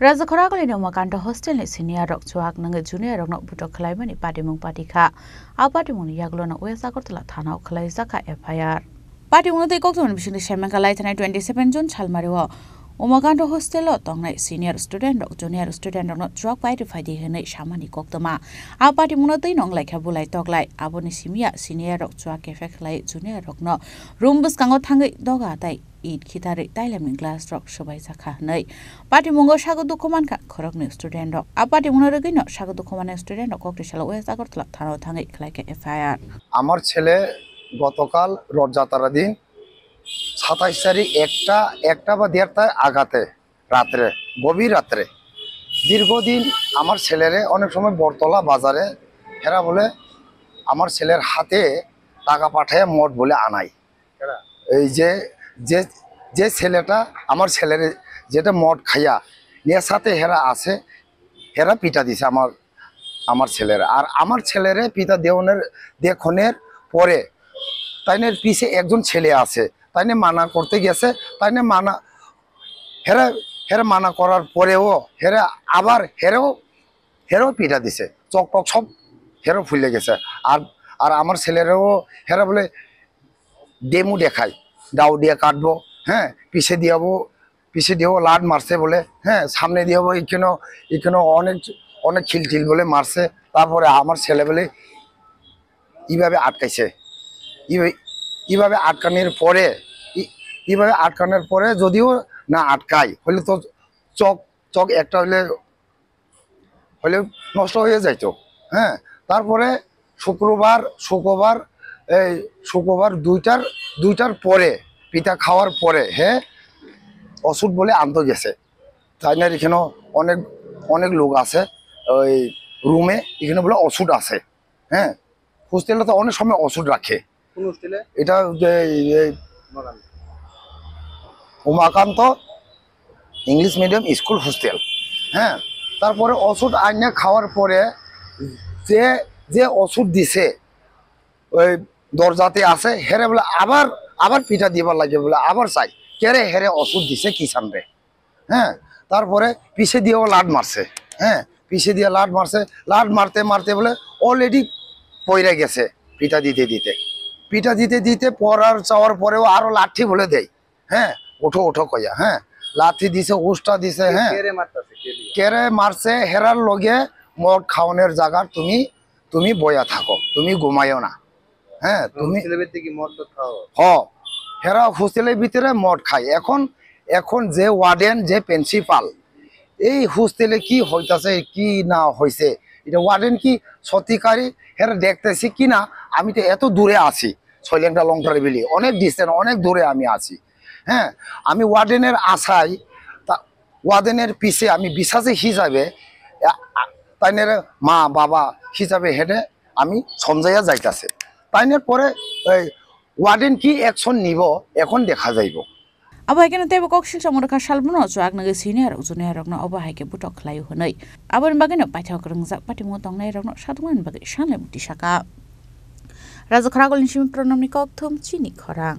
Raja Korakoli no Makanta hostel ni senior rok chuak nang junior rok no butok khlai mani party mung party kha a party mung yaglo na wesa kortla thana khlai zaka FIR party mung te kok thon bising shemen kalai thana 27 June chalmariwa Umakanta hostel lo tongnai senior student rok junior student rok no chuak pai ri phai di henai samani kok tama a party mung te nong lai khabulai toklai aboni simia senior rok chuak ke khlai junior rok no room bus kango thangai doga tai Eid kitare tailamin glass rock sobai zakha nei party mungo sagodu koman ka khorok ne student rok a party mungo rege no sagodu koman student rok kokti sala OS Agartala থানাও থাঙ্গাই খলাইকে FIR আমার ছেলে গতকাল রথযাত্রার দিন 27 তারিখ একটা বা দেড়টার আগাতে রাত্রে গভীর রাত্রে দীর্ঘদিন আমার ছেলেরে অনেক সময় বরতলা বাজারে হেরা বলে আমার ছেলের হাতে টাকা পাঠায় মঠ বলে আনাই এই যে যে যে ছেলেটা আমার ছেলের যেটা মদ খাইয়া নেশাতে হেরা আছে হেরা পিটা দিছে আমার ছেলের আর আমার ছেলের পিতা দেখনের পরে তাইনের পিছে একজন ছেলে আছে তাইনে মানা করতে গেছে তাইনে মানা হেরা মানা করার পরেও হেরা আবার হেরাও পিটা দিছে চক টক সব হেরো ফুলে গেছে আর আমার ছেলেরও হেরা বলে ডেমো দেখায় দাও দিয়ে কাটবো হ্যাঁ পিছে দিয়েও লাট মারছে বলে হ্যাঁ সামনে দিয়েও এখানে অনেক খিলঠিল বলে মারছে তারপরে আমার ছেলে বলে এইভাবে আটকাইছে এইভাবে আটকানোর পরে যদিও না আটকাই হলে তো চক একটা হলে নষ্ট হয়ে যাইতো হ্যাঁ তারপরে শুক্রবার দুইটার পরে পিতা খাওয়ার পরে হ্যাঁ ওষুধ বলে আনতে গেছে তাই না এখানে অনেক লোক আছে ওই রুমে এখানে বলে ওষুধ আছে হ্যাঁ হোস্টেলে তো অনেক সময় ওষুধ রাখে এটা Umakanta English medium school hostel হ্যাঁ তারপরে ওষুধ আইনে খাওয়ার পরে যে ওষুধ দিছে ওই দরজাতে আছে হেরে বলে আবার পিঠা দিবার লাগে বলে আবার চাই কেরে হেরে ওষুধ দিছে কি সামনে হ্যাঁ তারপরে পিছে দিয়েও লাট মারছে হ্যাঁ পিছে দিয়ে লাট মারতে বলে অলরেডি পইরে গেছে পিঠা দিতে পড়ার চাওয়ার পরেও আরো লাঠি বলে দেয় হ্যাঁ ওঠো কইয়া হ্যাঁ লাঠি দিছে উষ্টা দিছে হ্যাঁ কেরে মারছে হেরার লগে মদ খাওয়ানোর জায়গা তুমি বয়া থাকো তুমি ঘুমাইও না হ্যাঁ তুমি হেরা হোস্টেলের ভিতরে মদ খায় এখন যে ওয়ার্ডেন যে প্রিন্সিপাল এই হোস্টেলে কি হইতাছে কি না হয়েছে এটা ওয়ার্ডেন কি সত্যিকারী হেরা দেখতেছি কি না আমি তো এত দূরে আছি ছয়লেংটা লংটার বিলি অনেক ডিস্টেন্স অনেক দূরে আমি আছি হ্যাঁ আমি ওয়ার্ডেনের আশায় ওয়ার্ডেনের পিছে আমি বিশ্বাসী হিসাবে তাইনের মা বাবা হিসাবে হেঁটে আমি সমঝাইয়া যাইতাছে তাইনের পরে ওয়ার্ডেন কি অ্যাকশন নিব এখন দেখা যাইব abo haikena tebo koksil samurka salbuno chuak nage senior junior rok no abo haike butok khlai honai abon bageno paithak rongjak pati mo tongnai rok no sadungan bagi sanle muti saka Raja Korakoli shim pronamni kok thom chini khorang